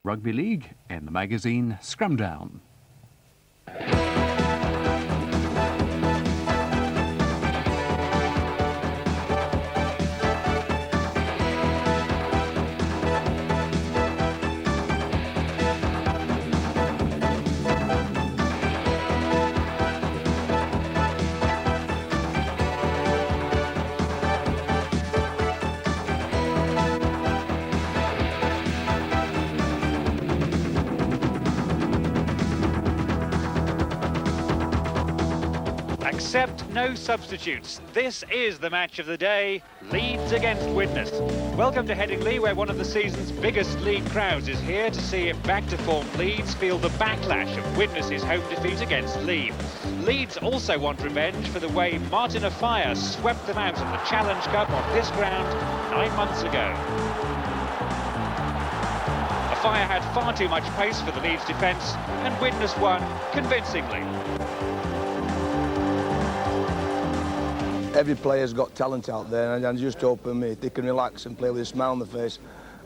Rugby League in the magazine Scrum Down. Accept no substitutes. This is the match of the day, Leeds against Widnes. Welcome to Headingley, where one of the season's biggest league crowds is here to see if back-to-form Leeds feel the backlash of Widnes' home defeat against Leeds. Leeds also want revenge for the way Martin Afire swept them out of the Challenge Cup on this ground 9 months ago. Afire had far too much pace for the Leeds defence, and Widnes won convincingly. Every player's got talent out there, and I just hope they can relax and play with a smile on their face.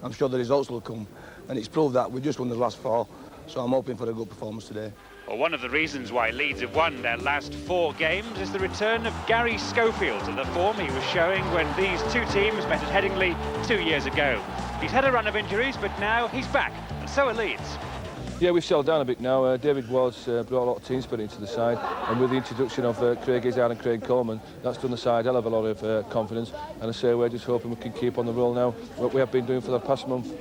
I'm sure the results will come, and it's proved that we just won the last 4, so I'm hoping for a good performance today. Well, one of the reasons why Leeds have won their last 4 games is the return of Gary Schofield to the form he was showing when these two teams met at Headingley 2 years ago. He's had a run of injuries, but now he's back, and so are Leeds. Yeah, we've settled down a bit now. David Ward's brought a lot of team spirit into the side, and with the introduction of Craig Izzard and Craig Coleman, that's done the side hell of a lot of confidence, and I say we're just hoping we can keep on the roll now, what we have been doing for the past month.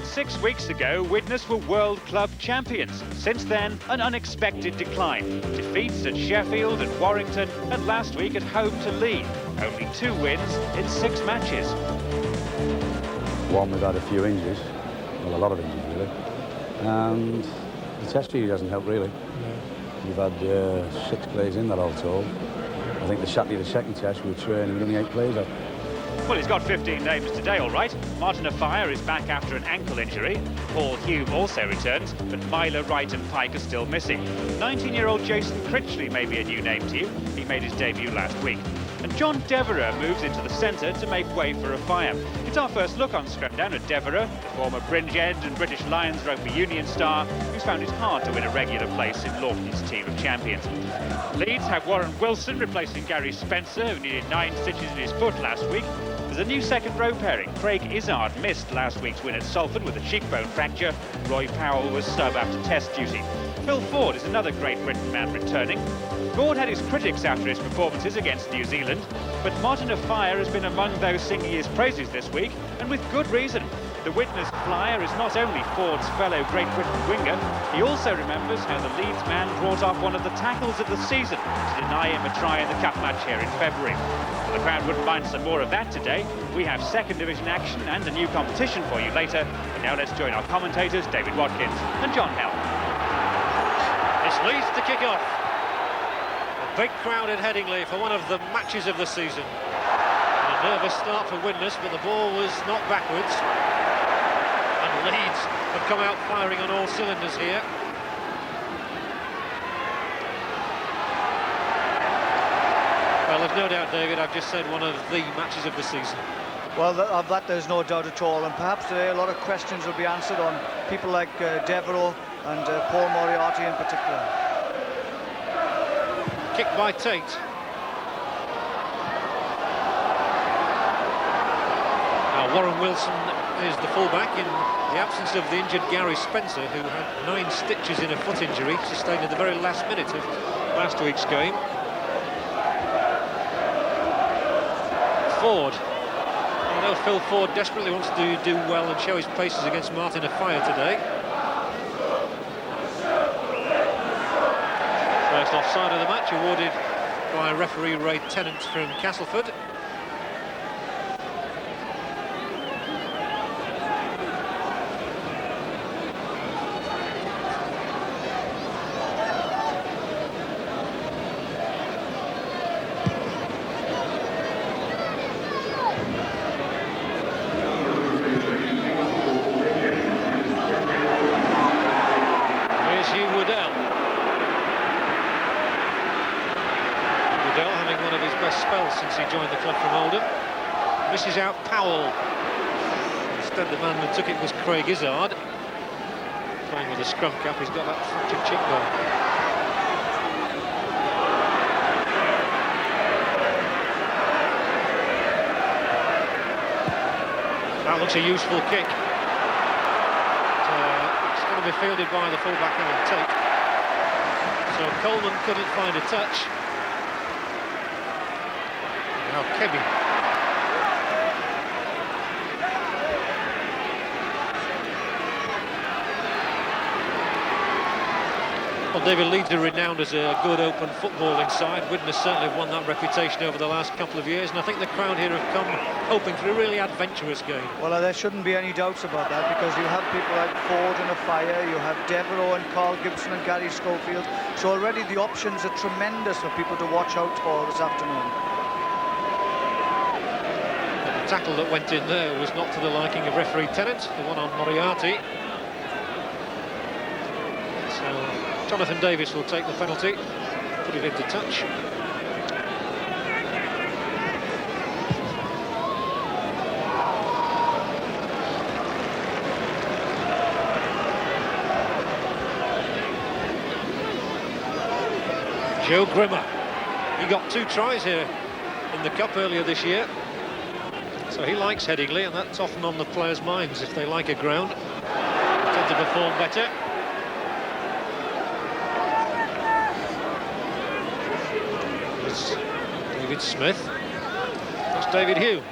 6 weeks ago, Widnes were World Club champions. Since then, an unexpected decline. Defeats at Sheffield and Warrington, and last week at home to Leeds. Only 2 wins in 6 matches. One, we've had a few injuries, well, a lot of injuries really, and the test series hasn't helped really. We've had 6 players in that all told. I think the second test we were training with only 8 players out. Well, he's got 15 names today, all right. Martin Afire is back after an ankle injury. Paul Hume also returns, but Myler, Wright and Pike are still missing. 19-year-old Jason Critchley may be a new name to you. He made his debut last week. And John Devereux moves into the centre to make way for Afire. It's our first look on Scrum Down at Devereux, the former Bringe End and British Lions rugby union star, who's found it hard to win a regular place in Lawton's team of champions. Leeds have Warren Wilson replacing Gary Spencer, who needed 9 stitches in his foot last week. There's a new second row pairing. Craig Izzard missed last week's win at Salford with a cheekbone fracture. Roy Powell was sub after test duty. Phil Ford is another Great Britain man returning. Ford had his critics after his performances against New Zealand, but Martin Afire has been among those singing his praises this week, and with good reason. The Widnes flyer is not only Ford's fellow Great Britain winger, he also remembers how the Leeds man brought off one of the tackles of the season to deny him a try in the cup match here in February. Well, the crowd wouldn't mind some more of that today. We have second division action and a new competition for you later. But now let's join our commentators, David Watkins and John Hell. It's Leeds to kick off. A big crowd at Headingley for one of the matches of the season. And a nervous start for Widnes, but the ball was not backwards. And Leeds have come out firing on all cylinders here. Well, I've no doubt, David, I've just said one of the matches of the season. Well, of that there's no doubt at all, and perhaps today a lot of questions will be answered on people like Devereux and Paul Moriarty in particular. Kick by Tate. Now Warren Wilson is the fullback in the absence of the injured Gary Spencer, who had 9 stitches in a foot injury sustained at the very last minute of last week's game. Ford. I know Phil Ford desperately wants to do well and show his paces against Martin Afire today. First offside of the match awarded by referee Ray Tennant from Castleford. Since he joined the club from Oldham. Misses out Powell. Instead the man who took it was Craig Izzard. playing with a scrum cap, he's got that fractured cheekbone. That looks a useful kick. It's going to be fielded by the fullback Alan Tate. So Coleman couldn't find a touch. Now Kebby. Well, David, Leeds are renowned as a good open footballing side. Widnes certainly have won that reputation over the last couple of years, and I think the crowd here have come hoping for a really adventurous game. Well, there shouldn't be any doubts about that, because you have people like Ford and Afire, you have Devereux and Carl Gibson and Gary Schofield, so already the options are tremendous for people to watch out for this afternoon. But the tackle that went in there was not to the liking of referee Tennant, the one on Moriarty. So Jonathan Davis will take the penalty, put it into touch. Joe Grimmer, he got 2 tries here in the Cup earlier this year. So he likes Headingley, and that's often on the players' minds. If they like a ground, they tend to perform better. It's David Smith. That's David Hugh.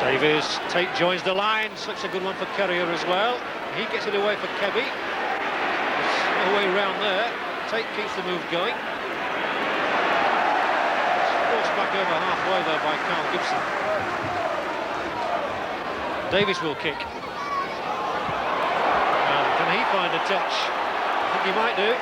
Davies, Tate joins the line, slips a good one for Currier as well. He gets it away for Kebby. There's no way round there. Tate keeps the move going. It's forced back over halfway there by Carl Gibson. Davies will kick. And can he find a touch? I think he might do.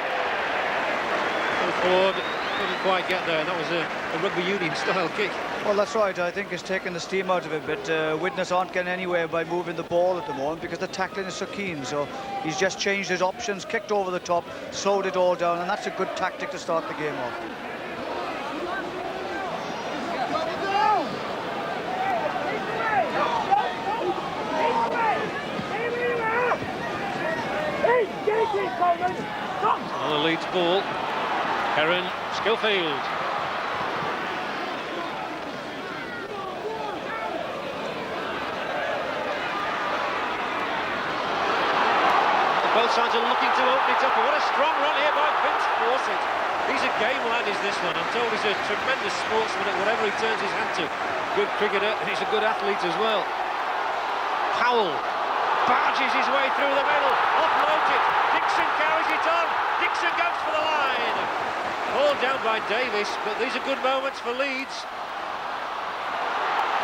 Forward, couldn't quite get there. That was a rugby union style kick. Well, that's right. I think it's taken the steam out of it, but Widnes aren't getting anywhere by moving the ball at the moment because the tackling is so keen. So he's just changed his options, kicked over the top, slowed it all down, and that's a good tactic to start the game off. On the Leeds ball, Heron, Schofield. Both sides are looking to open it up, and what a strong run here by Vince Fawcett. He's a game lad, is this one. I'm told he's a tremendous sportsman at whatever he turns his hand to. Good cricketer, and he's a good athlete as well. Powell barges his way through the middle, offloads it. Dixon carries it on. Dixon goes for the line. All down by Davis, but these are good moments for Leeds.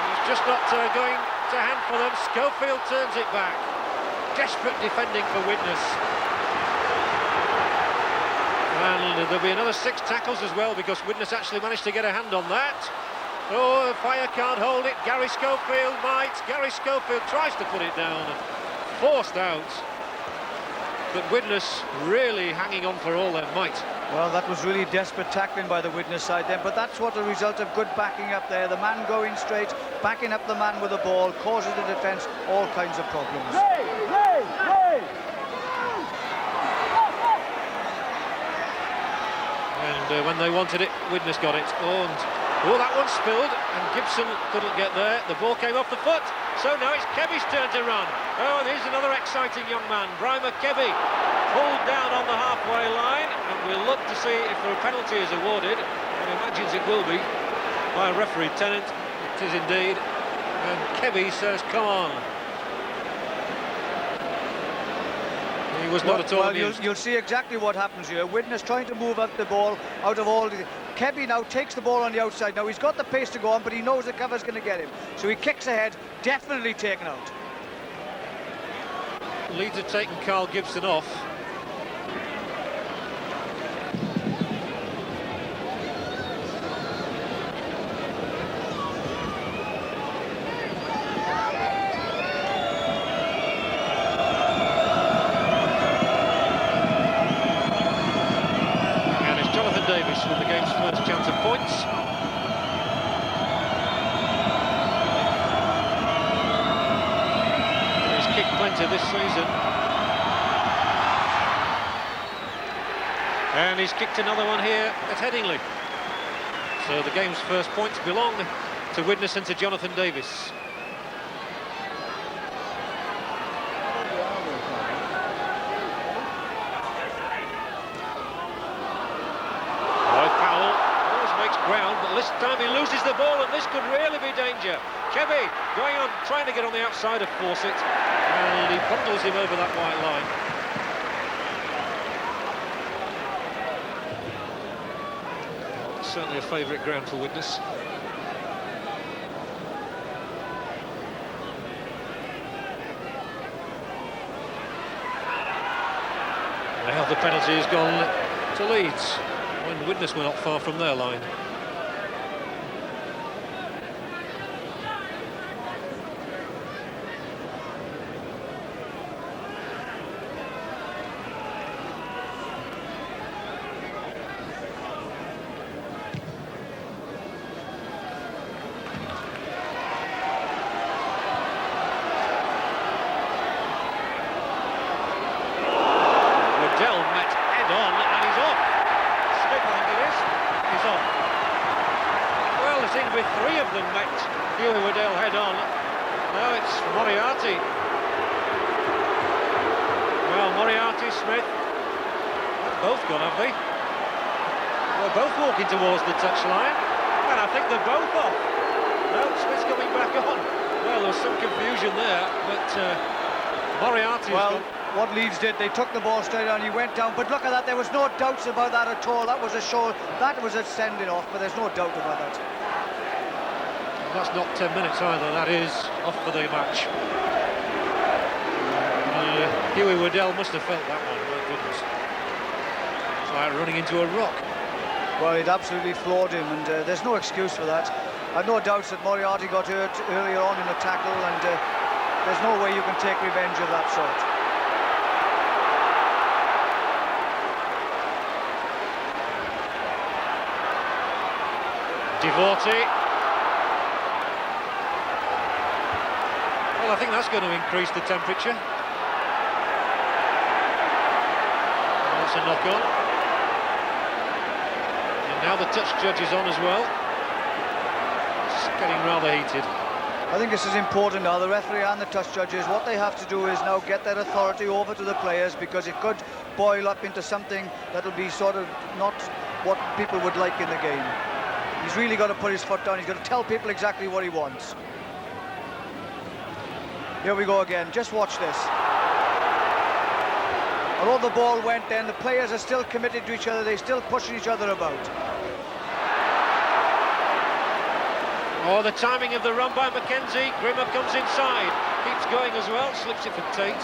He's just not going to hand for them. Schofield turns it back. Desperate defending for Widnes. And there'll be another 6 tackles as well, because Widnes actually managed to get a hand on that. Oh, Fire can't hold it. Gary Schofield might. Gary Schofield tries to put it down. Forced out. But Widnes really hanging on for all their might. Well, that was really desperate tackling by the Widnes side then, but that's what the result of good backing up there. The man going straight, backing up the man with the ball, causes the defence all kinds of problems. And when they wanted it, Widnes got it. Oh, that one spilled, and Gibson couldn't get there. The ball came off the foot. So now it's Kebby's turn to run. Oh, and here's another exciting young man, Brian Kebby, pulled down on the halfway line, and we'll look to see if a penalty is awarded. One imagines it will be by referee Tennant. It is indeed. And Kebby says, come on. He was not at all amused. You'll see exactly what happens here. Widnes trying to move up the ball out of all the... Kebby now takes the ball on the outside. Now he's got the pace to go on, but he knows the cover's going to get him. So he kicks ahead, definitely taken out. Leeds have taken Carl Gibson off. And it's Jonathan Davis with the game's first chance of points. better this season. And he's kicked another one here at Headingley. So the game's first points belong to Widnes and to Jonathan Davis. Ground, but this time he loses the ball, and this could really be danger. Kebby going on, trying to get on the outside of Fawcett, and he bundles him over that white line. Certainly a favourite ground for Widnes. Now the penalty has gone to Leeds, when Widnes were not far from their line. Met head-on, and he's off. Smith, I think it is. He's off. Well, there seem to be three of them met Huey Waddell head-on. Now it's Moriarty. Well, Moriarty, Smith, both gone, have they? They're both walking towards the touchline, and I think they're both off. No, Smith's coming back on. Well, there was some confusion there, but Moriarty's gone. What Leeds did, they took the ball straight on, he went down, but look at that, there was no doubts about that at all. That was a show, that was a sending off, but there's no doubt about that. That's not 10 minutes either, that is off for the match. Huey Waddell must have felt that one, my goodness. It's like running into a rock. Well, it absolutely floored him, and there's no excuse for that. I've no doubts that Moriarty got hurt earlier on in the tackle, and there's no way you can take revenge of that sort. Devorty. Well, I think that's going to increase the temperature. That's a knock-on. And now the touch judge is on as well. It's getting rather heated. I think this is important now, the referee and the touch judges. What they have to do is now get their authority over to the players, because it could boil up into something that'll be sort of not what people would like in the game. He's really got to put his foot down. He's got to tell people exactly what he wants. Here we go again. Just watch this. Although the ball went in, the players are still committed to each other. They're still pushing each other about. Oh, the timing of the run by Mackenzie. Grimmer comes inside. Keeps going as well. Slips it for Tate.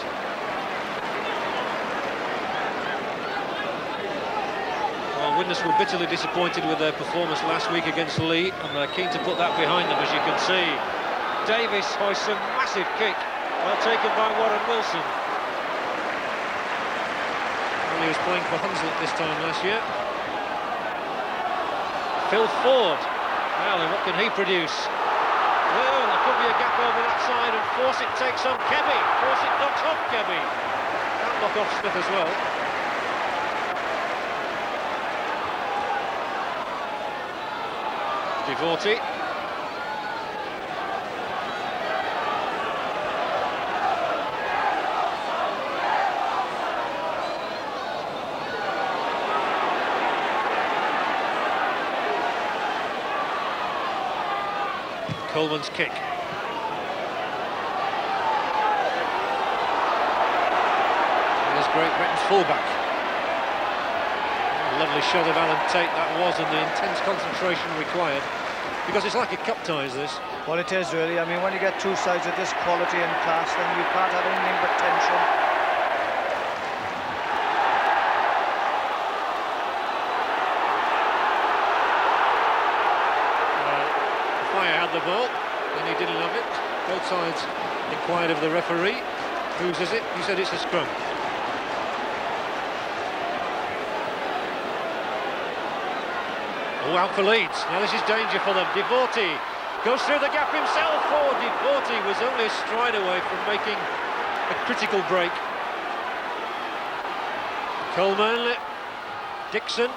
Widnes were bitterly disappointed with their performance last week against Lee, and they're keen to put that behind them, as you can see. Davis hoists a massive kick, well taken by Warren Wilson. Well, he was playing for Hunslet this time last year. Phil Ford. Well, then what can he produce? Well, there could be a gap over that side, and Fawcett takes on Kebby. Fawcett knocks off Kebby. Can't knock off Smith as well. Devorty. Coleman's kick. There's Great Britain's fullback. Lovely shot of Alan Tate that was, and the intense concentration required, because it's like a cup tie, is this? Well, it is really. I mean, when you get two sides of this quality and class, then you can't have anything but tension. Fire had the ball, and he didn't love it. Both sides inquired of the referee. Whose is it? He said it's a scrum. Oh, out for Leeds. Now this is danger for them. Devorty goes through the gap himself. Oh, Devorty was only a stride away from making a critical break. Coleman, Dixon. And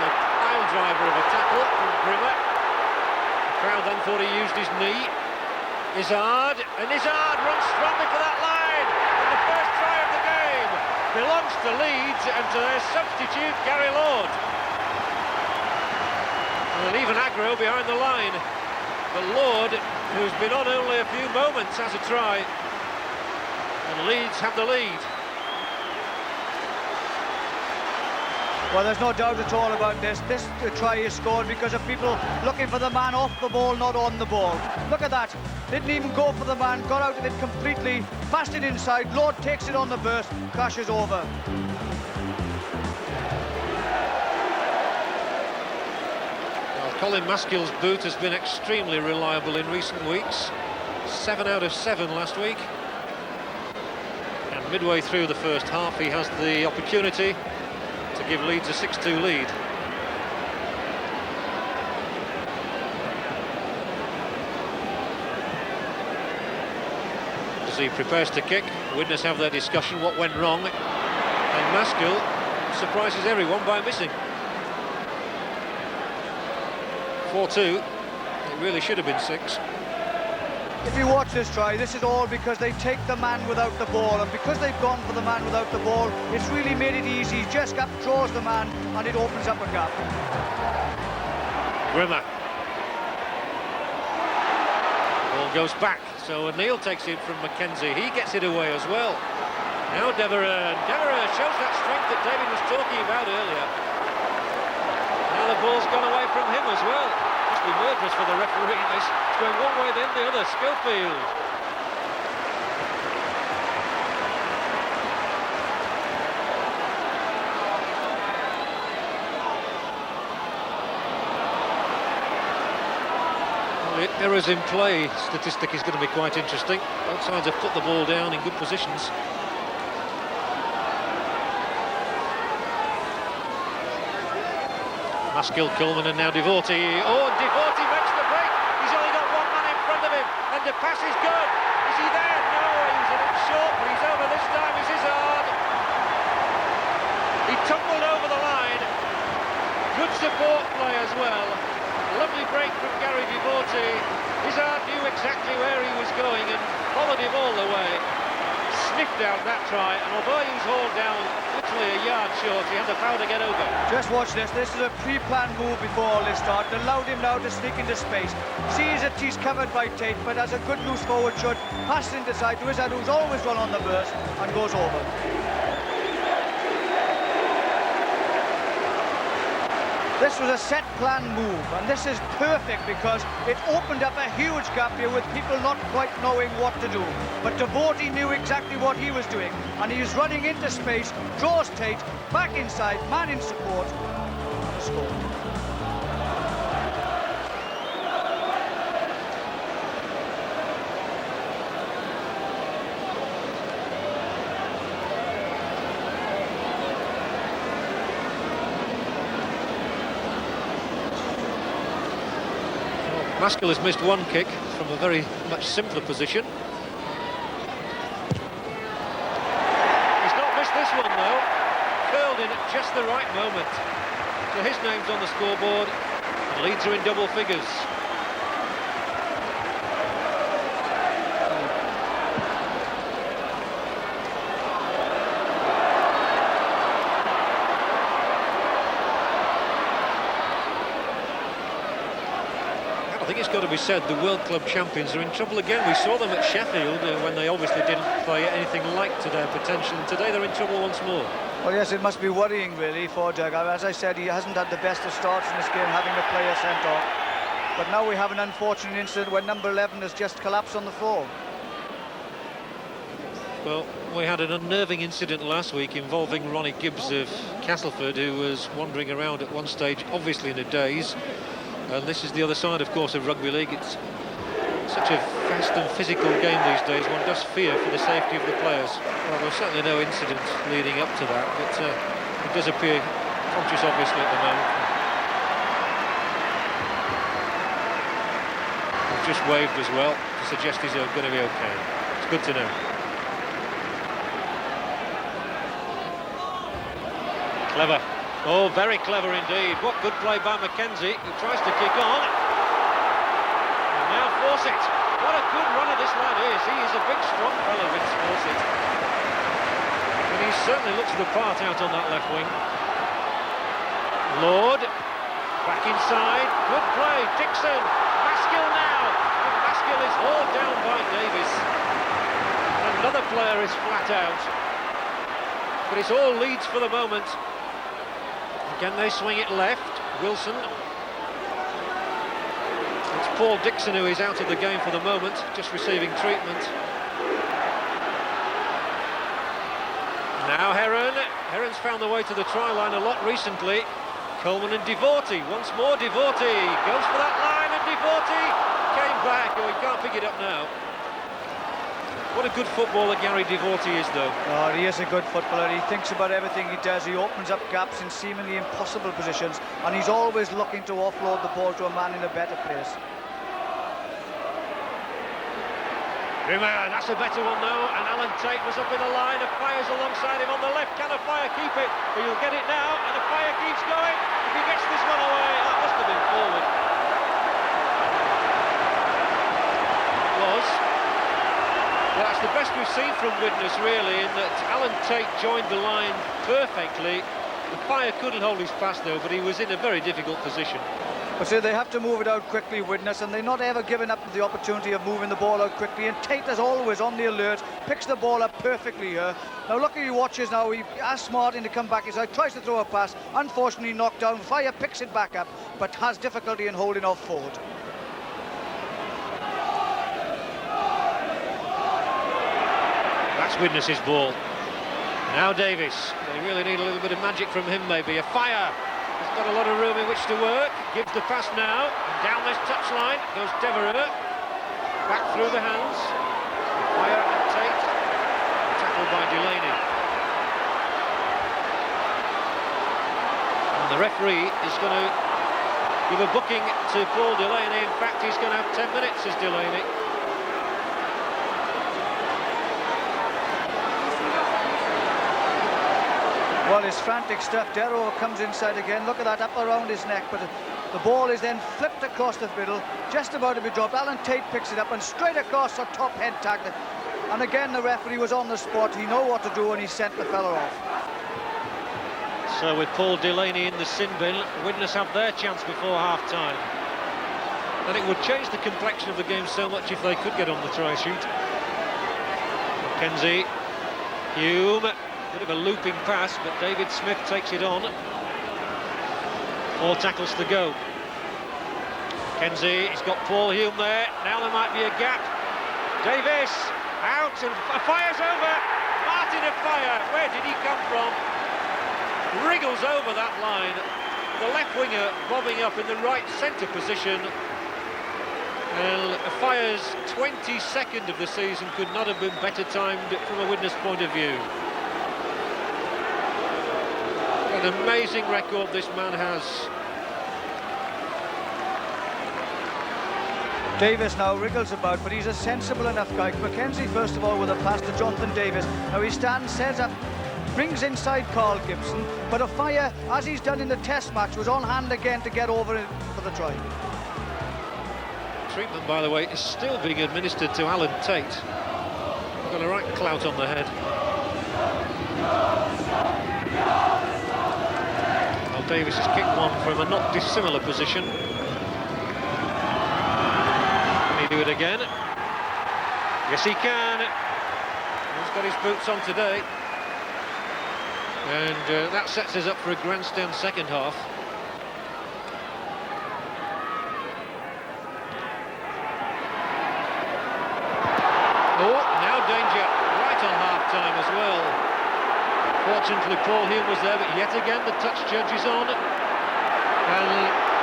a pile driver of a tackle from Grimmer. The crowd then thought he used his knee. Izzard, and Izzard runs strongly for that line. And the first try of the game belongs to Leeds and to their substitute Gary Lord. And even aggro behind the line. But Lord, who's been on only a few moments, has a try. And Leeds have the lead. Well, there's no doubt at all about this. This try is scored because of people looking for the man off the ball, not on the ball. Look at that. Didn't even go for the man, got out of it completely, passed it inside. Lord takes it on the burst, crashes over. Well, Colin Maskell's boot has been extremely reliable in recent weeks. 7 out of 7 last week. And midway through the first half, he has the opportunity to give Leeds a 6-2 lead. As he prepares to kick, Widnes have their discussion, what went wrong, and Maskell surprises everyone by missing. 4-2, it really should have been 6. If you watch this try, this is all because they take the man without the ball, and because they've gone for the man without the ball, it's really made it easy. Just draws the man and it opens up a gap. Grimmer. Ball goes back, so O'Neill takes it from Mackenzie. He gets it away as well. Now Devereux. Devereux shows that strength that David was talking about earlier. Now the ball's gone away from him as well. Must be murderous for the referee. It's going one way then the other. Schofield. Well, the errors in play statistic is going to be quite interesting. Both sides have put the ball down in good positions. Maskell, Coleman and now Devorty. Oh, and Devorty makes the break. He's only got one man in front of him. And the pass is good. Is he there? No, he was a bit short, but he's over this time. Is Izzard. He tumbled over the line. Good support play as well. Lovely break from Gary Devorty. Izzard knew exactly where he was going and followed him all the way. Sniffed out that try, and although he was hauled down literally a yard short, he had the power to get over. Just watch this. This is a pre-planned move before all this start. It allowed him now to sneak into space. Sees that he's covered by Tate, but as a good loose forward should, pass into side to Izzard, who's always run on the burst, and goes over. This was a set plan move, and this is perfect because it opened up a huge gap here with people not quite knowing what to do. But Devorty knew exactly what he was doing, and he was running into space, draws Tate, back inside, man in support, and score. Maskell has missed one kick from a very much simpler position. He's not missed this one though. Curled in at just the right moment. So his name's on the scoreboard. And Leeds are in double figures. I think it's got to be said, the World Club champions are in trouble again. We saw them at Sheffield when they obviously didn't play anything like to their potential, and today they're in trouble once more. Well, yes, it must be worrying, really, for Doug. As I said, he hasn't had the best of starts in this game, having a player sent off. But now we have an unfortunate incident where number 11 has just collapsed on the floor. Well, we had an unnerving incident last week involving Ronnie Gibbs of Castleford, who was wandering around at one stage, obviously in a daze. And this is the other side, of course, of rugby league. It's such a fast and physical game these days. One does fear for the safety of the players. Well, there's certainly no incident leading up to that, but it does appear conscious, obviously, at the moment. just waved as well to suggest he's going to be okay. It's good to know. Clever. Oh, very clever indeed. What good play by Mackenzie, who tries to kick on. And now Fawcett. What a good runner this lad is. He is a big, strong fellow, Vince Fawcett. And he certainly looks the part out on that left wing. Lord. Back inside. Good play. Dixon. Maskill now. And Maskill is hauled down by Davis. Another player is flat out. But it's all Leeds for the moment. Again, they swing it left. Wilson. It's Paul Dixon who is out of the game for the moment, just receiving treatment. Now Heron. Heron's found the way to the try line a lot recently. Coleman and Devorty. Once more Devorty. Goes for that line and Devorty came back. Oh, he can't pick it up now. What a good footballer Gary Devorty is, though. Oh, he is a good footballer. He thinks about everything he does. He opens up gaps in seemingly impossible positions, and he's always looking to offload the ball to a man in a better place. That's a better one now, and Alan Tate was up in the line. Fires alongside him on the left. Can Fire keep it? But he'll get it now, and Fire keeps going. If he gets this one away, that must have been forward. It was. Well, that's the best we've seen from Widnes, really, in that Alan Tate joined the line perfectly. The Fire couldn't hold his pass, though, but he was in a very difficult position. But so they have to move it out quickly, Widnes, and they're not ever giving up the opportunity of moving the ball out quickly. And Tate is always on the alert, picks the ball up perfectly here. Now look at he watches now. He asks Martin to come back inside, tries to throw a pass. Unfortunately knocked down. Fire picks it back up, but has difficulty in holding off forward. That's Widnes' ball. Now Davis. They really need a little bit of magic from him, maybe. A Fire. He's got a lot of room in which to work. Gives the pass now. Down this touchline goes Devereux. Back through the hands. Fire and Tate. Tackled by Delaney. And the referee is going to give a booking to Paul Delaney. In fact, he's going to have 10 minutes, as Delaney. Well, his frantic stuff. Darrow comes inside again. Look at that, up around his neck. But the ball is then flipped across the middle, just about to be dropped. Alan Tate picks it up and straight across a top head tackle. And again, the referee was on the spot. He knew what to do and he sent the fella off. So with Paul Delaney in the sin bin, Widnes have their chance before half-time. And it would change the complexion of the game so much if they could get on the try sheet. Mackenzie, Hume. Bit of a looping pass, but David Smith takes it on. 4 tackles to go. Kenzie, he's got Paul Hume there. Now there might be a gap. Davis, out, and Fire's over. Martin of Fire, where did he come from? Wriggles over that line. The left winger bobbing up in the right centre position. And Fire's 22nd of the season could not have been better timed from a Widnes point of view. An amazing record this man has. Davis now wriggles about, but he's a sensible enough guy. Mackenzie, first of all, with a pass to Jonathan Davis. Now he stands, sets up, brings inside Carl Gibson, but a Fire, as he's done in the test match, was on hand again to get over it for the try. Treatment, by the way, is still being administered to Alan Tate. Got a right clout on the head. Davis has kicked one from a not dissimilar position. Can he do it again? Yes, he can. He's got his boots on today. And that sets us up for a grandstand second half. Oh, now danger right on half-time as well. Fortunately, Paul Hume was there, but yet again the touch judge is on. And,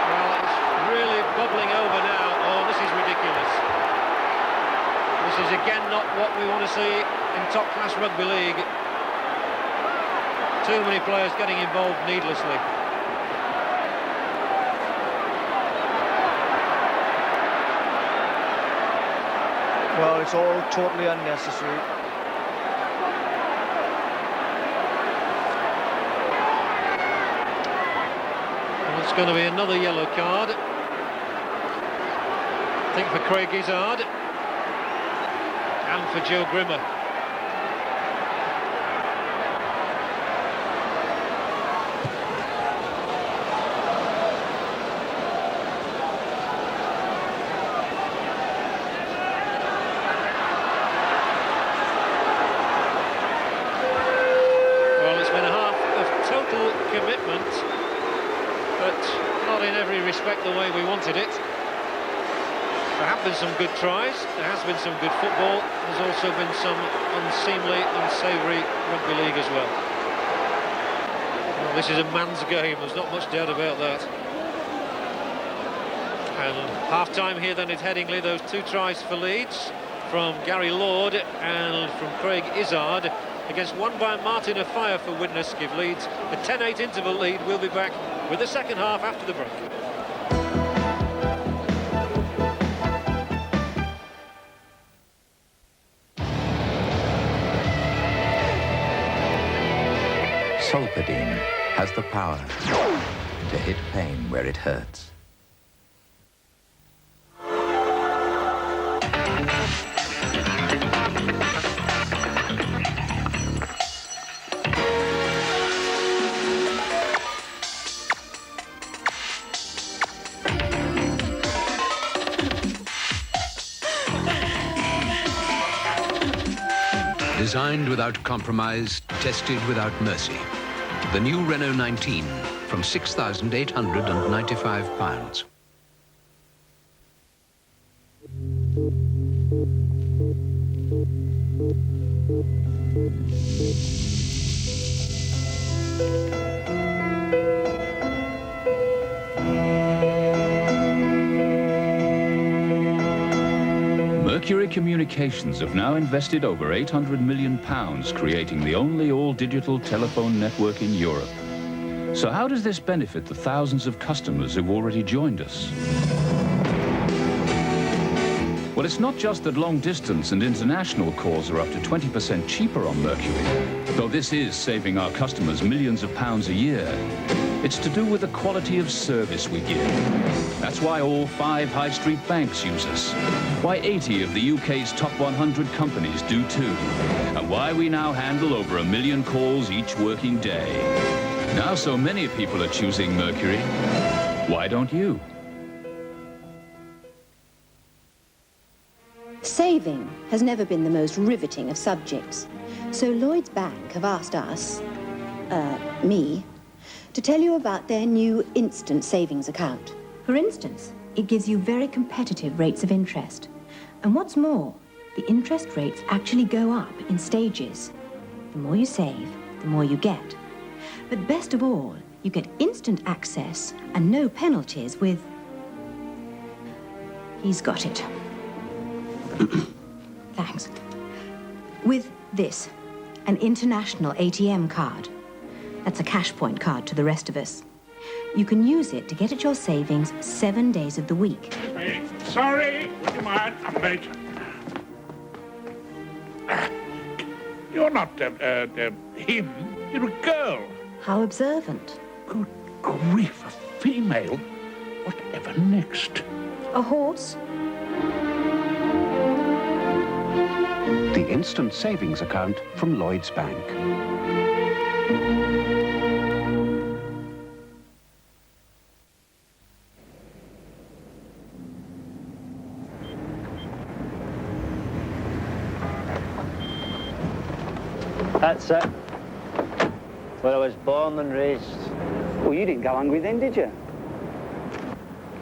well, it's really bubbling over now. Oh, this is ridiculous. This is again not what we want to see in top-class rugby league. Too many players getting involved needlessly. Well, it's all totally unnecessary. And it's going to be another yellow card. I think for Craig Izzard and for Joe Grimmer. Commitment, but not in every respect the way we wanted it. There have been some good tries, there has been some good football, there's also been some unseemly, unsavoury rugby league as well. Well, this is a man's game, there's not much doubt about that. And half-time here then at Headingley, those 2 tries for Leeds from Gary Lord and from Craig Izzard, against one by Martin Offiah for Widnes, give Leeds a 10-8 interval lead. We'll be back with the second half after the break. Solpadeine has the power to hit pain where it hurts. Designed without compromise, tested without mercy. The new Renault 19 from £6,895. Mercury Communications have now invested over £800 million creating the only all-digital telephone network in Europe. So how does this benefit the thousands of customers who've already joined us? Well, it's not just that long-distance and international calls are up to 20% cheaper on Mercury, though this is saving our customers millions of pounds a year. It's to do with the quality of service we give. That's why all 5 high street banks use us, why 80 of the UK's top 100 companies do too, and why we now handle over 1 million calls each working day. Now so many people are choosing Mercury, why don't you? Saving has never been the most riveting of subjects, so Lloyds Bank have asked us, me, to tell you about their new instant savings account. For instance, it gives you very competitive rates of interest. And what's more, the interest rates actually go up in stages. The more you save, the more you get. But best of all, you get instant access and no penalties with... He's got it. Thanks. With this, an international ATM card. That's a cash point card to the rest of us. You can use it to get at your savings 7 days of the week. Sorry, would you mind? I'm late. You're not him. You're a girl. How observant. Good grief, a female? Whatever next? A horse? The instant savings account from Lloyds Bank. That's it. Where I was born and raised. Well, you didn't go hungry then, did you?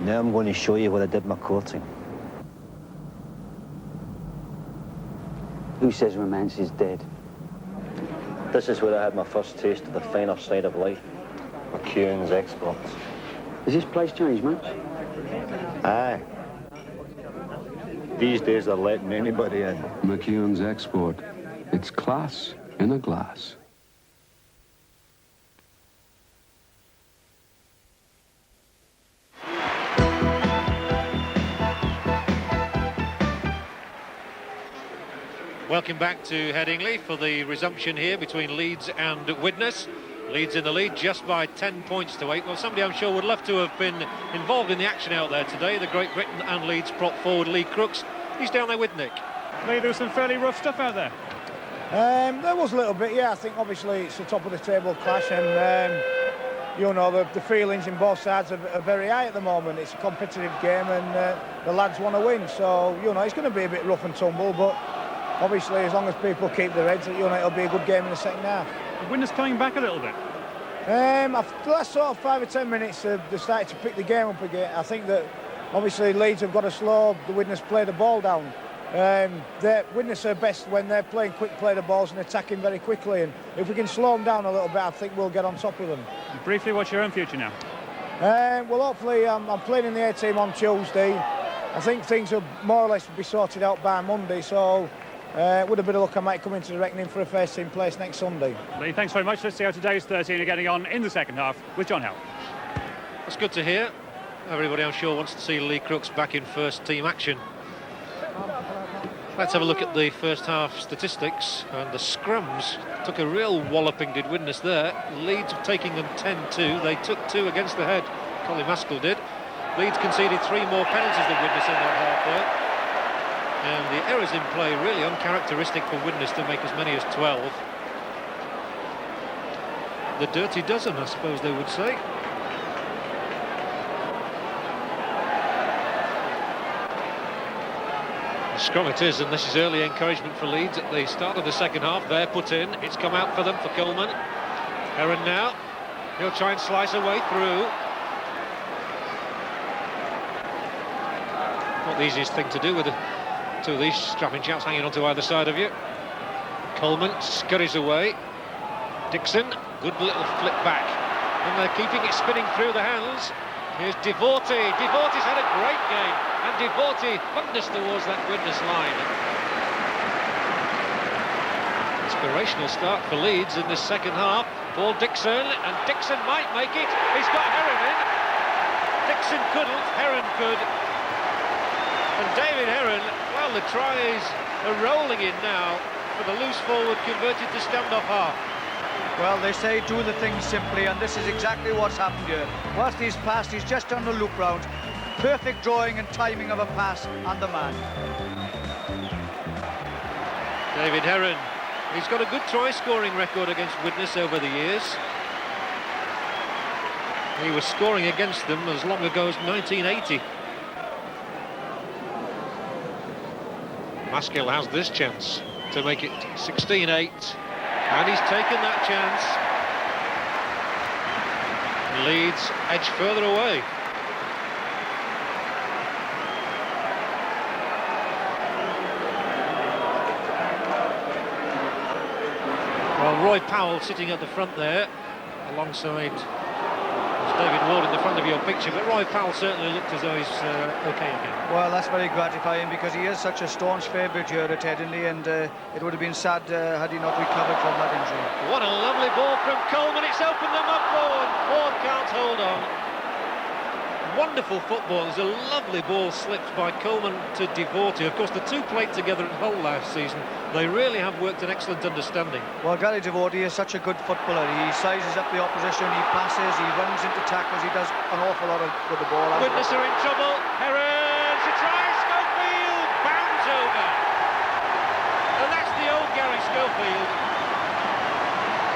Now I'm going to show you where I did my courting. Who says romance is dead? This is where I had my first taste of the finer side of life. McEwen's Exports. Has this place changed much? Aye. These days they're letting anybody in. McEwen's Export. It's class in a glass. Welcome back to Headingley for the resumption here between Leeds and Widnes. Leeds in the lead just by 10 points to 8. Well, somebody I'm sure would love to have been involved in the action out there today. The Great Britain and Leeds prop forward Lee Crooks. He's down there with Nick. Lee, there was some fairly rough stuff out there. There was a little bit, yeah. I think obviously it's the top of the table clash, and you know, the feelings in both sides are very high at the moment. It's a competitive game, and the lads want to win. So, you know, it's going to be a bit rough and tumble, but obviously as long as people keep their heads, you know, it'll be a good game in the second half. The Widnes coming back a little bit. After the last sort of 5 or 10 minutes, they started to pick the game up again. I think that obviously Leeds have got to slow the Widnes play the ball down. Widnes are best when they're playing quick play the balls and attacking very quickly, and if we can slow them down a little bit, I think we'll get on top of them. And briefly, what's your own future now? Well, hopefully I'm playing in the A team on Tuesday. I think things will more or less be sorted out by Monday, so with a bit of luck I might come into the reckoning for a first team place next Sunday. Lee, thanks very much. Let's see how today's 13 are getting on in the second half with John Howe. That's good to hear. Everybody, I'm sure, wants to see Lee Crooks back in first team action. Let's have a look at the first half statistics, and the scrums took a real walloping, did Widnes there. Leeds taking them 10-2. They took 2 against the head, Colin Maskell did. Leeds conceded 3 more penalties than Widnes in that half there. And the errors in play really uncharacteristic for Widnes to make as many as 12. The dirty dozen, I suppose they would say. The scrum it is, and this is early encouragement for Leeds at the start of the second half. They're put in. It's come out for them, for Coleman. Heron now. He'll try and slice away through. Not the easiest thing to do with two of these strapping chaps hanging onto either side of you. Coleman scurries away. Dixon, good little flip back. And they're keeping it spinning through the hands. Here's Devorty. Devorty's had a great game. And Devorty thunders towards that Widnes line. Inspirational start for Leeds in this second half. Paul Dixon, and Dixon might make it. He's got Heron in. Dixon couldn't, Heron could. And David Heron, well, the tries are rolling in now for the loose forward converted to stand-off half. Well, they say do the thing simply, and this is exactly what's happened here. Whilst he's passed, he's just done the loop round. Perfect drawing and timing of a pass and the man. David Heron, he's got a good try-scoring record against Widnes over the years. He was scoring against them as long ago as 1980. Maskell has this chance to make it 16-8. And he's taken that chance. Leeds edge further away. Well, Roy Powell sitting at the front there, alongside David Ward in the front of your picture, but Roy Powell certainly looked as though he's okay again. Well, that's very gratifying because he is such a staunch favourite here at Headingley, and it would have been sad had he not recovered from that injury. What a lovely ball from Coleman. It's opened them up forward. Ward can't hold on. Wonderful football. There's a lovely ball slipped by Coleman to Devorty. Of course, the two played together at Hull last season. They really have worked an excellent understanding. Well, Gary Devorty is such a good footballer. He sizes up the opposition, he passes, he runs into tackles, he does an awful lot with the ball. Widnes are in trouble. Heron to try. Schofield bounds over. And that's the old Gary Schofield.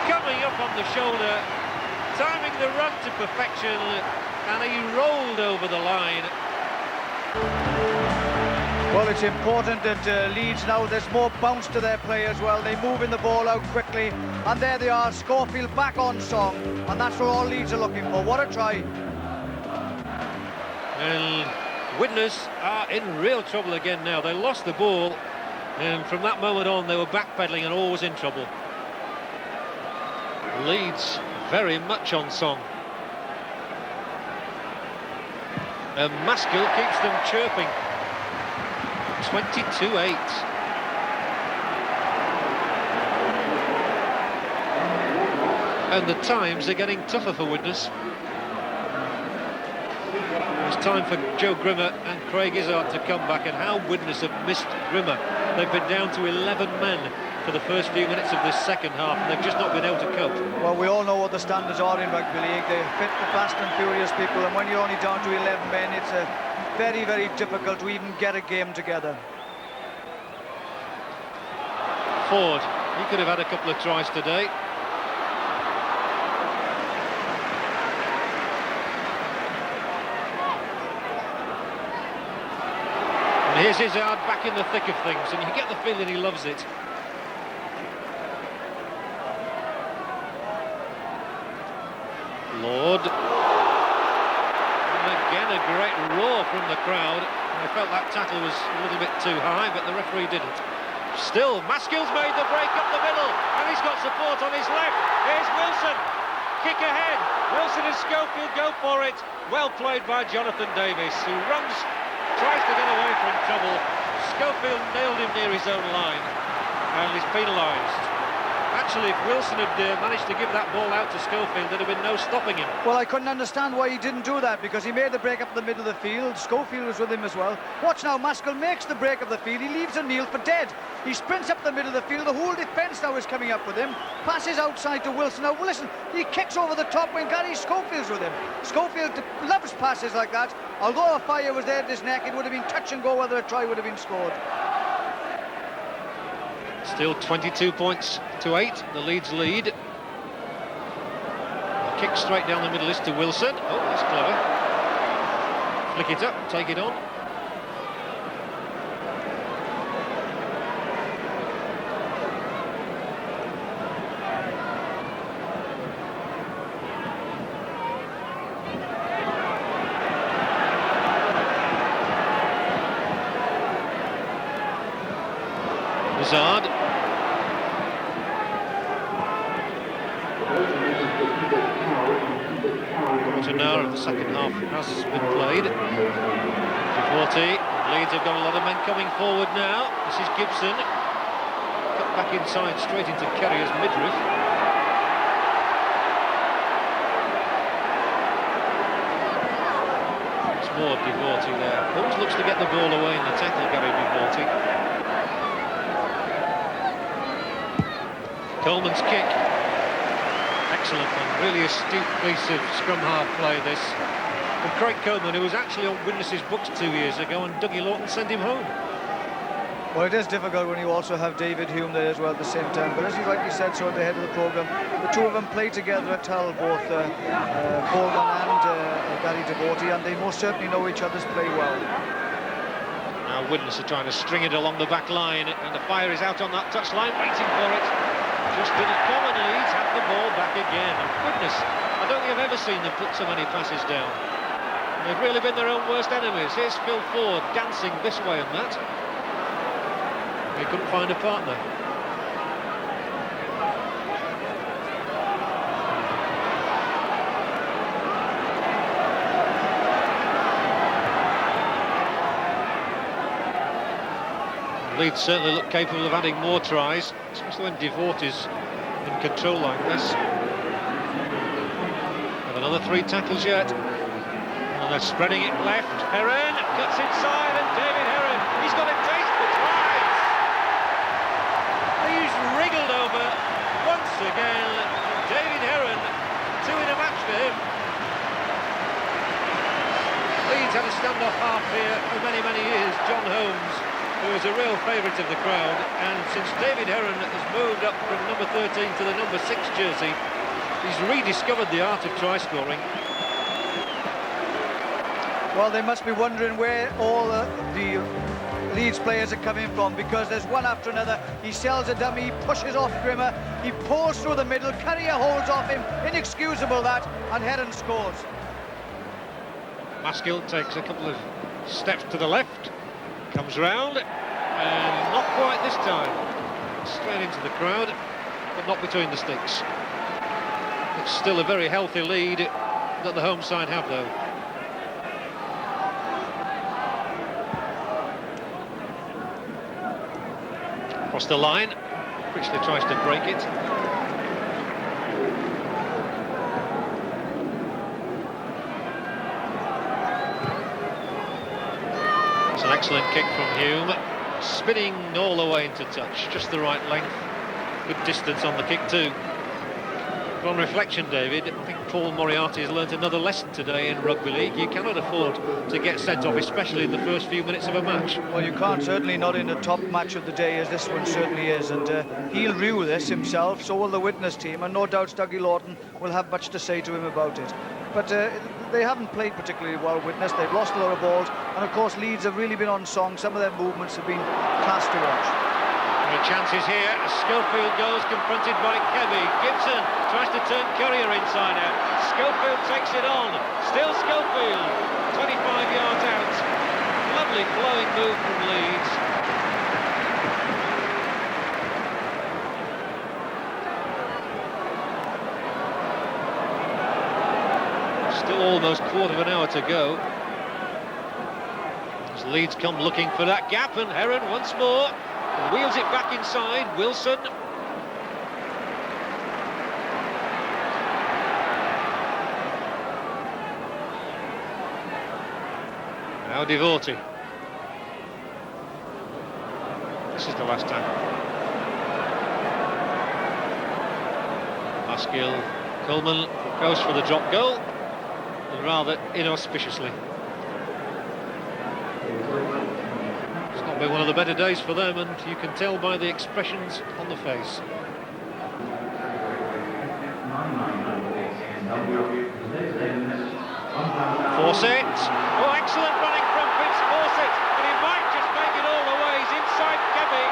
Coming up on the shoulder, timing the run to perfection, and he rolled over the line. Well, it's important that Leeds now, there's more bounce to their play as well. They moving the ball out quickly, and there they are, Schofield back on song, and that's what all Leeds are looking for. What a try. And Widnes are in real trouble again now. They lost the ball, and from that moment on they were backpedaling and always in trouble. Leeds very much on song. And Maskell keeps them chirping. 22-8. And the times are getting tougher for Widnes. It's time for Joe Grimmer and Craig Izzard to come back, and how Widnes have missed Grimmer. They've been down to 11 men for the first few minutes of this second half, and they've just not been able to cope. Well, we all know what the standards are in rugby league. They fit the fast and furious people, and when you're only down to 11 men, it's very, very difficult to even get a game together. Ford, he could have had a couple of tries today. And here's Izzard back in the thick of things, and you get the feeling he loves it. Lord. And again a great roar from the crowd. I felt that tackle was a little bit too high, but the referee didn't. Still, Maskell's made the break up the middle, and he's got support on his left. Here's Wilson. Kick ahead. Wilson and Schofield go for it. Well played by Jonathan Davis, who runs, tries to get away from trouble. Schofield nailed him near his own line, and he's penalised. Actually, if Wilson had managed to give that ball out to Schofield, there'd have been no stopping him. Well, I couldn't understand why he didn't do that, because he made the break up the middle of the field. Schofield was with him as well. Watch now, Maskell makes the break of the field. He leaves O'Neill for dead. He sprints up the middle of the field. The whole defence now is coming up with him. Passes outside to Wilson. Now, listen, he kicks over the top when Gary Schofield's with him. Schofield loves passes like that. Although a fire was there at his neck, it would have been touch and go whether a try would have been scored. Still 22 points to 8, the Leeds lead. A kick straight down the middle is to Wilson. Oh, that's clever. Flick it up, take it on. Izzard. Quarter an hour of the second half has been played. 40. Leeds have got a lot of men coming forward now. This is Gibson. Cut back inside, straight into Kerrier's midriff. It's more Devorty there. Holmes looks to get the ball away in the tackle, Gary Devorty. Coleman's kick. Excellent one, really astute piece of scrum half play this. From Craig Coleman, who was actually on Widnes' books 2 years ago, and Dougie Lawton sent him home. Well, it is difficult when you also have David Hume there as well at the same time, but as you rightly said so at the head of the programme, the two of them play together at Hull, both Bolden and Gary Devorty, and they most certainly know each other's play well. Now Widnes are trying to string it along the back line, and the fire is out on that touchline, waiting for it. Just didn't come, and Leeds have the ball back again. And goodness, I don't think I've ever seen them put so many passes down. They've really been their own worst enemies. Here's Phil Ford dancing this way and that. He couldn't find a partner. Leeds certainly look capable of adding more tries, especially when Devorty's in control like this. Have another 3 tackles yet. And they're spreading it left. Heron cuts inside, and David Heron, he's got a taste for tries. He's wriggled over once again. David Heron, 2 in a match for him. Leeds had a standoff half here for many, many years. John Holmes, who was a real favourite of the crowd, and since David Heron has moved up from number 13 to the number 6 jersey, he's rediscovered the art of try scoring. Well, they must be wondering where all the Leeds players are coming from, because there's one after another. He sells a dummy, he pushes off Grimmer, he pulls through the middle, Currier holds off him, inexcusable that, and Heron scores. Maskell takes a couple of steps to the left, comes round, and not quite this time. Straight into the crowd, but not between the sticks. It's still a very healthy lead that the home side have, though. Across the line, Critchley tries to break it. It's an excellent kick from Hume. Spinning all the way into touch, just the right length. Good distance on the kick too. But on reflection, David, I think Paul Moriarty has learnt another lesson today in rugby league. You cannot afford to get sent off, especially in the first few minutes of a match. Well, you can't, certainly not in the top match of the day, as this one certainly is. And he'll rue this himself, so will the Widnes team, and no doubt Dougie Lawton will have much to say to him about it. But they haven't played particularly well, Widnes. They've lost a lot of balls, and of course Leeds have really been on song. Some of their movements have been class to watch. There are chances here. Schofield goes, confronted by Kebby. Gibson tries to turn Courier inside out. Schofield takes it on. Still Schofield, 25 yards out. Lovely flowing move from Leeds. Still almost quarter of an hour to go. As Leeds come looking for that gap, and Heron once more wheels it back inside. Wilson. Now Devotee. This is the last time. Maskill. Coleman goes for the drop goal, and rather inauspiciously. Be one of the better days for them, and you can tell by the expressions on the face. Fawcett. Oh, excellent running from Vince Fawcett, and he might just make it all the way. He's inside Kebby.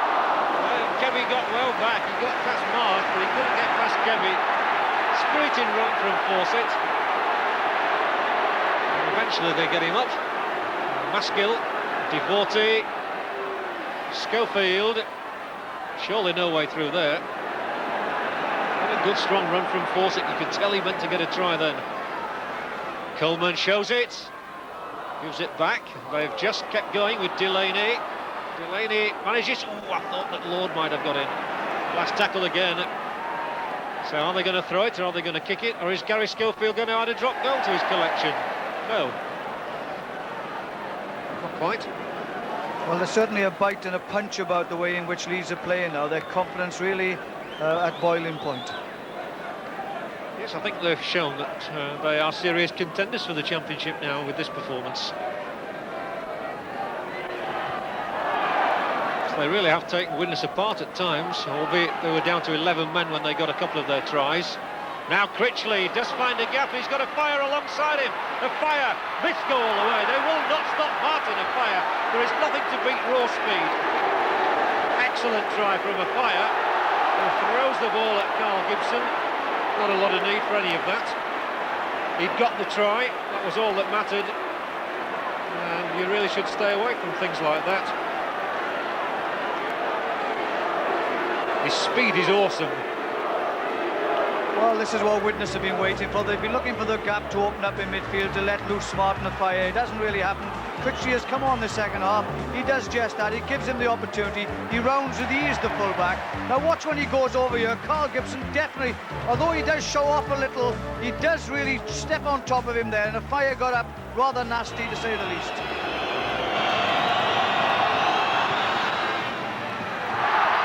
Kebby got well back. He got past Marsh, but he couldn't get past Kebby. Spirited run from Fawcett. And eventually they get him up. Maskill, Devotee. Schofield, surely no way through there. What a good strong run from Fawcett. You could tell he meant to get a try then. Coleman shows it, gives it back. They've just kept going with Delaney. Delaney manages. Oh, I thought that Lord might have got in. Last tackle again. So are they going to throw it, or are they going to kick it, or is Gary Schofield going to add a drop goal to his collection? No. Not quite. Well, there's certainly a bite and a punch about the way in which Leeds are playing now. Their confidence really at boiling point. Yes, I think they've shown that they are serious contenders for the championship now with this performance. So they really have taken Widnes apart at times, albeit they were down to 11 men when they got a couple of their tries. Now Critchley does find a gap. He's got a fire alongside him. A fire, this go all the way. They will not stop Martin a fire. There is nothing to beat raw speed. Excellent try from a fire. He throws the ball at Carl Gibson. Not a lot of need for any of that. He'd got the try. That was all that mattered. And you really should stay away from things like that. His speed is awesome. Well, this is what Widnes have been waiting for. They've been looking for the gap to open up in midfield, to let loose Martin a fire. It doesn't really happen. Critchley has come on the second half. He does just that. It gives him the opportunity. He rounds with ease the full-back. Now watch when he goes over here. Carl Gibson definitely, although he does show off a little, he does really step on top of him there, and the fire got up rather nasty, to say the least.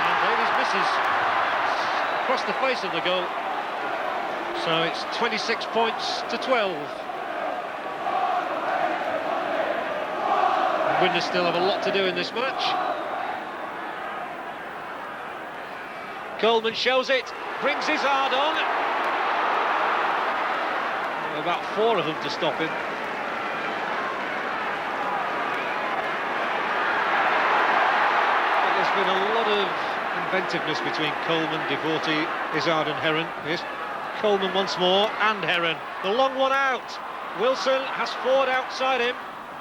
And Davies misses across the face of the goal. So it's 26 points to 12. Widnes still have a lot to do in this match. Coleman shows it, brings his hard on. About 4 of them to stop him. But there's been a lot of inventiveness between Coleman, Devotee, Izzard and Heron. Here's Coleman once more, and Heron. The long one out. Wilson has Ford outside him.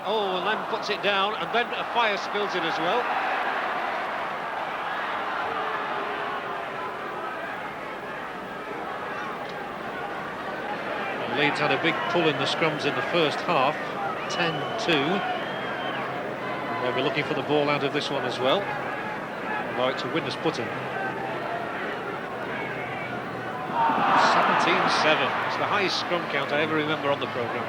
Oh, and then puts it down, and then a fire spills it as well. Leeds had a big pull in the scrums in the first half, 10-2. They'll be looking for the ball out of this one as well. Right to Widnes Putten. 17-7. It's the highest scrum count I ever remember on the programme.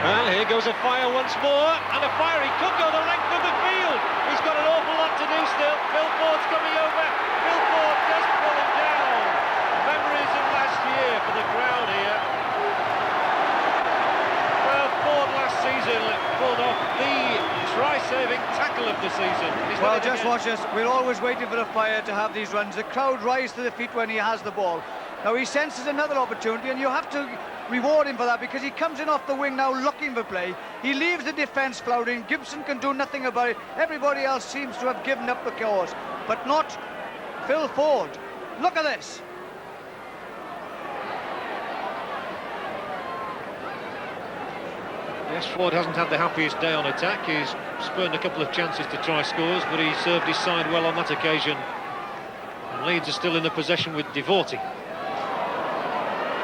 Well, here goes a fire once more, and a fire. He could go the length of the field. He's got an awful lot to do still. Phil Ford's coming over. Phil Ford just pulling down. Memories of last year for the crowd here. Well, Ford last season pulled off the try-saving tackle of the season. Well, just watch this. We're always waiting for the fire to have these runs. The crowd rise to the feet when he has the ball. Now he senses another opportunity, and you have to reward him for that, because he comes in off the wing now looking for play. He leaves the defence floundering. Gibson can do nothing about it. Everybody else seems to have given up the cause, but not Phil Ford. Look at this. Yes, Ford hasn't had the happiest day on attack. He's spurned a couple of chances to try scores, but he served his side well on that occasion. And Leeds are still in the possession with Devorty.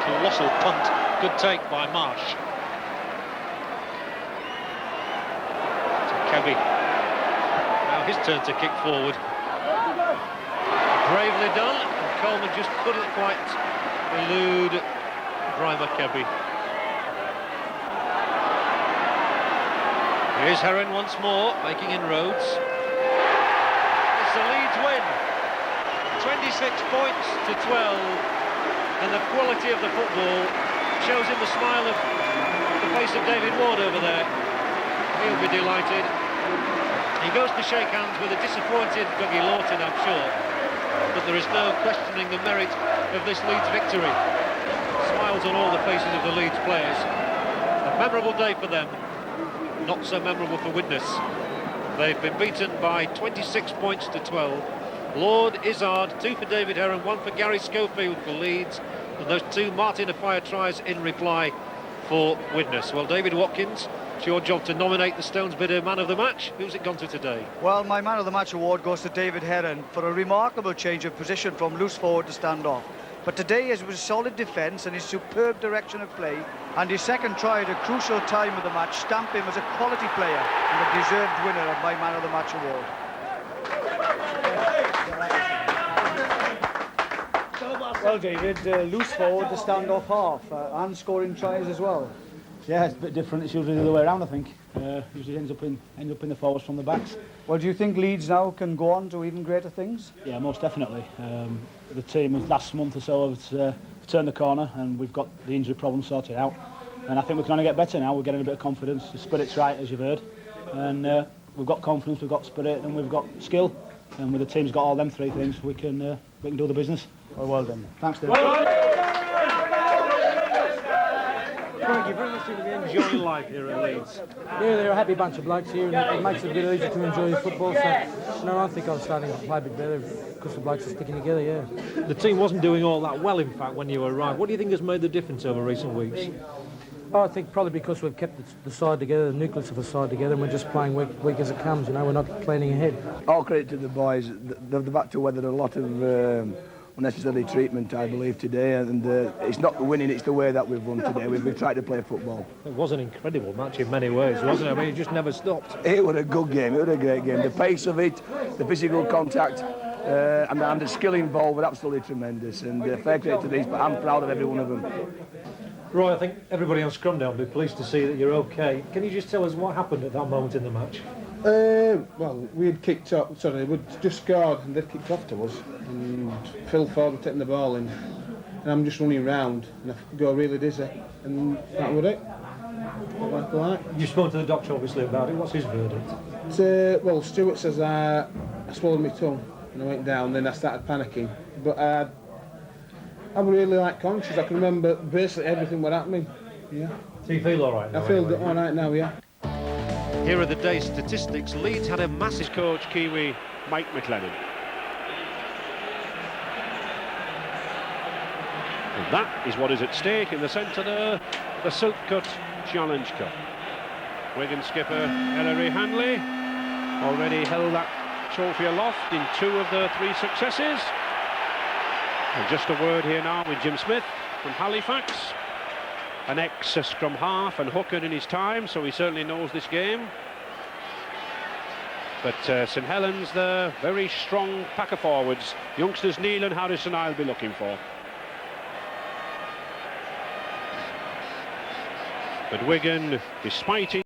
Colossal punt. Good take by Marsh. To Kebby. Now his turn to kick forward. Bravely done. And Coleman just couldn't quite elude driver Kebby. Here's Heron once more, making inroads. It's the Leeds win. 26 points to 12. And the quality of the football shows in the smile of the face of David Ward over there. He'll be delighted. He goes to shake hands with a disappointed Dougie Lawton, I'm sure. But there is no questioning the merit of this Leeds victory. Smiles on all the faces of the Leeds players. A memorable day for them. Not so memorable for Widnes. They've been beaten by 26 points to 12. Lord, Izzard, 2 for David Heron, 1 for Gary Schofield for Leeds, and those 2 Martin Afire tries in reply for Widnes. Well, David Watkins, it's your job to nominate the Stones Bidder Man of the Match. Who's it gone to today? Well, my Man of the Match award goes to David Heron for a remarkable change of position from loose forward to stand off. But today it was solid defence and his superb direction of play, and his second try at a crucial time of the match stamped him as a quality player and a deserved winner of my Man of the Match award. Well, David, loose forward to stand off half and scoring tries as well. Yeah, it's a bit different. It's usually the other way around, I think. Usually ends up in the forwards from the backs. Well, do you think Leeds now can go on to even greater things? Yeah, most definitely. The team last month or so have turned the corner, and we've got the injury problem sorted out. And I think we can only get better now. We're getting a bit of confidence. The spirit's right, as you've heard. And we've got confidence, we've got spirit, and we've got skill. And with the team's got all them 3 things, we can do the business. Well done. Thanks, David. Frank, you very much seem to be enjoying life here at Leeds. Yeah, they're a happy bunch of blokes here, and it makes it a bit easier to enjoy football. So, I think I'm starting to play a bit better because the blokes are sticking together, yeah. The team wasn't doing all that well, in fact, when you arrived. What do you think has made the difference over recent weeks? Oh, I think probably because we've kept the side together, the nucleus of the side together, and we're just playing week as it comes, we're not planning ahead. All credit to the boys. They've had to weather a lot of unnecessary treatment, I believe, today, and it's not the winning, it's the way that we've won today. We've tried to play football. It was an incredible match in many ways, wasn't it? I mean, it just never stopped. It was a good game, it was a great game. The pace of it, the physical contact, and the skill involved were absolutely tremendous, and fair credit to these, but I'm proud of every one of them. Roy, I think everybody on Scrumdown will be pleased to see that you're okay. Can you just tell us what happened at that moment in the match? Well, we had kicked up, we'd just scored and they'd kicked off to us, and Phil Ford was taking the ball in, and I'm just running round and I go really dizzy, and that was it. You spoke to the doctor obviously about it. What's his verdict? Well, Stuart says I swallowed my tongue and I went down, then I started panicking, but I'm really conscious. I can remember basically everything what happened. Yeah. So you feel all right now? I feel all right now, yeah. Here are the day's statistics. Leeds had a massive coach, Kiwi Mike McLennan. And that is what is at stake in the centre there, the Silk Cut Challenge Cup. Wigan skipper Ellery Hanley already held that trophy aloft in 2 of the 3 successes. And just a word here now with Jim Smith from Halifax, an ex-scrum half and hooker in his time, so he certainly knows this game. But St Helens, the very strong pack of forwards, youngsters Neil and Harrison I'll be looking for. But Wigan, despite it,